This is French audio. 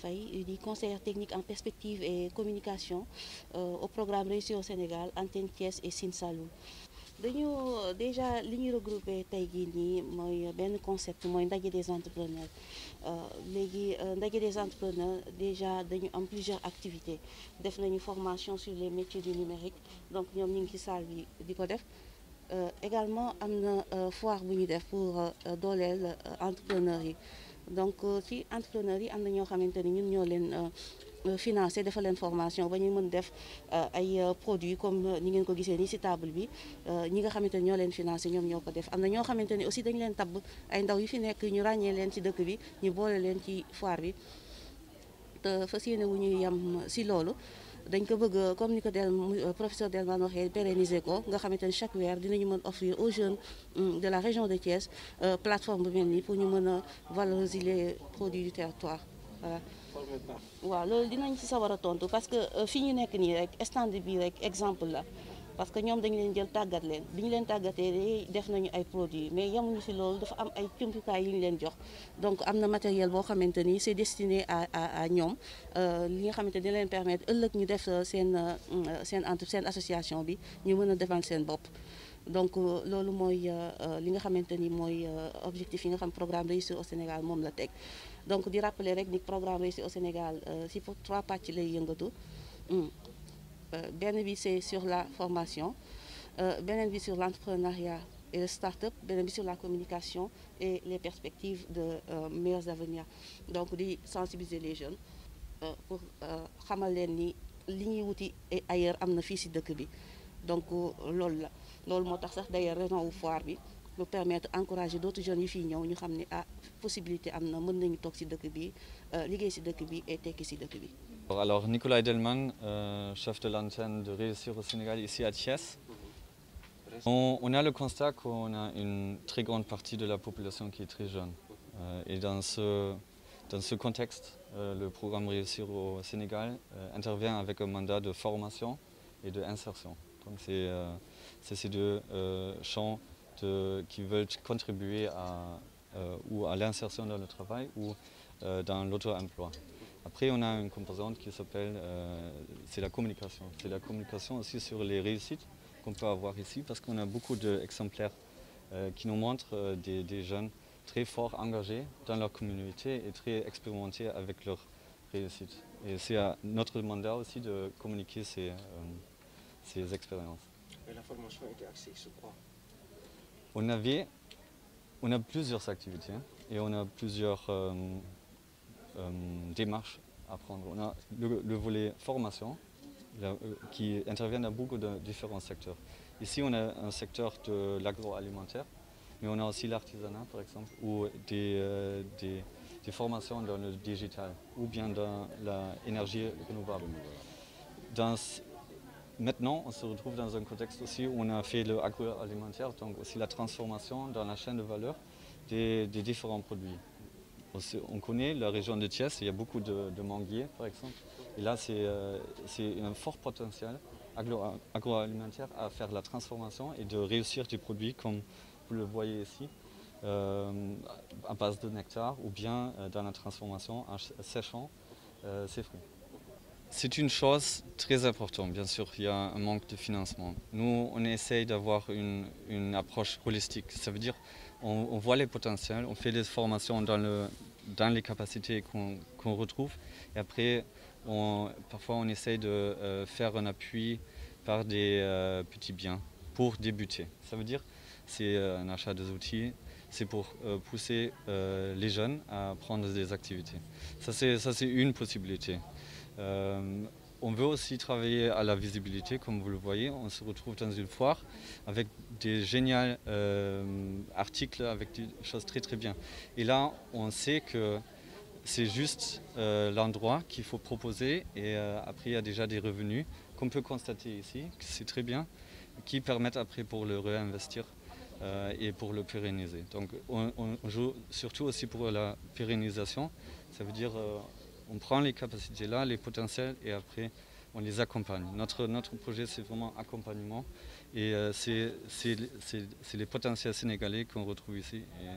Faye di conseillère technique en perspective et communication au programme Réussir au Sénégal Antenne Thiès et Sine Saloum. dañu déjà li ñu regroupé tey jii nii mooy benn concept mooy ndaje des entrepreneurs léegi ndaje des entrepreneurs déjà dañu am plusieurs activités def nañu formation sur les métiers du numérique donc ñoom ñu ngi ci salle bi di ko def également am na foire bu ñu def pour dooleel entrepreneurs yi donc ci entrepreneurs yi am na ñoo xamante ni ñun ñoo leen financé defal leen formation ba ñu mën def ay produits comme ni ngeen ko gisee nii ci table bi ñi nga xamante ni ñoo leen financé ñoom ñoo ko def am na ñoo xamante ni aussi dañu leen tabb ay ndaw yu fi nekk ñu ràññee leen ci dëkk bi ñu boole leen ci foire bi te fas yéene wu ñuy yem ci loolu dañ ko bëgg comme ni ko professeur Delman waxee pérenniser ko nga xamante ni chaque weer dinañu mën offrir aux jeunes de la région de Thiès plateforme bu mel nii pour ñu mën a valoriser les produits du territoire voilà. waaw loolu dinañ ci sawar a tontu parce que fi ñu nekk nii rek stand bi rek exemple la parce que ñoom dañu leen jël tàggat leen bi ñu leen tàggatee def nañu ay produits mais yemuñu ci loolu dafa am ay jumtukaay yu ñu leen jox donc am na matériel boo xamante ni c'est destiné à ñoom li nga xamante ni dina leen permettre ëllëg ñu def seen association bi ñu mën a defal seen bopp. donc loolu mooy li nga xamante ni mooy objectif yi nga xam programme Réussir au Sénégal moom la teg donc di rappeler rek ni programme Réussir au Sénégal si pour 3 pàcc lay yëngatu benn bi c'est sur la formation beneen bi sur l'entrepreneuriat et le start-up beneen bi sur la communication et les perspectives de meilleurs avenirs donc di sensibiliser les jeunes pour xamal leen ni li ñuy wuti ailleurs am na fii ci dëkk bi donc loolu moo tax sax d'ailleurs raison wu foire bi nous permettre encourager d'autres jeunes yu fii ñëw ñu xam ne possibilité am na mën nañu toog ci dëkk bi liggéey ci dëkk bi et tekki ci dëkk bi. Alors Nicolas Delman, chef de l'antenne de Réussir au Sénégal ici à Thiès. On a le constat qu'on a une très grande partie de la population qui est très jeune. Et dans ce contexte, le programme Réussir au Sénégal intervient avec un mandat de formation et d'insertion. Donc c'est ces deux champs qui veulent contribuer ou à l'insertion dans le travail ou dans l'auto-emploi. Après, on a une composante qui s'appelle, c'est la communication. C'est la communication aussi sur les réussites qu'on peut avoir ici, parce qu'on a beaucoup d'exemplaires qui nous montrent des jeunes très forts, engagés dans leur communauté et très expérimentés avec leurs réussites. Et c'est à notre mandat aussi de communiquer ces expériences. Et la formation était axée sur quoi? On a plusieurs activités et on a plusieurs démarches à prendre. On a le volet formation qui intervient dans beaucoup de différents secteurs. Ici, on a un secteur de l'agroalimentaire, mais on a aussi l'artisanat, par exemple, ou des formations dans le digital ou bien dans l'énergie renouvelable. Maintenant, on se retrouve dans un contexte aussi où on a fait l'agroalimentaire, donc aussi la transformation dans la chaîne de valeur des différents produits. On connaît la région de Thiès, il y a beaucoup de manguiers par exemple. Et là, c'est un fort potentiel agroalimentaire à faire la transformation et de réussir des produits comme vous le voyez ici, à base de nectar ou bien dans la transformation en séchant ces fruits. C'est une chose très importante, bien sûr, il y a un manque de financement. Nous, on essaye d'avoir une approche holistique, ça veut dire on voit les potentiels, on fait des formations dans les capacités qu'on retrouve et après, parfois on essaye de faire un appui par des petits biens pour débuter. Ça veut dire c'est un achat des outils, c'est pour pousser les jeunes à prendre des activités. Ça c'est une possibilité. On veut aussi travailler à la visibilité, comme vous le voyez. On se retrouve dans une foire avec des géniaux articles, avec des choses très très bien. Et là, on sait que c'est juste l'endroit qu'il faut proposer et après il y a déjà des revenus qu'on peut constater ici, que c'est très bien, qui permettent après pour le réinvestir et pour le pérenniser. Donc on joue surtout aussi pour la pérennisation, ça veut dire on prend les capacités là, les potentiels et après on les accompagne. Notre projet c'est vraiment accompagnement et c'est les potentiels sénégalais qu'on retrouve ici. Et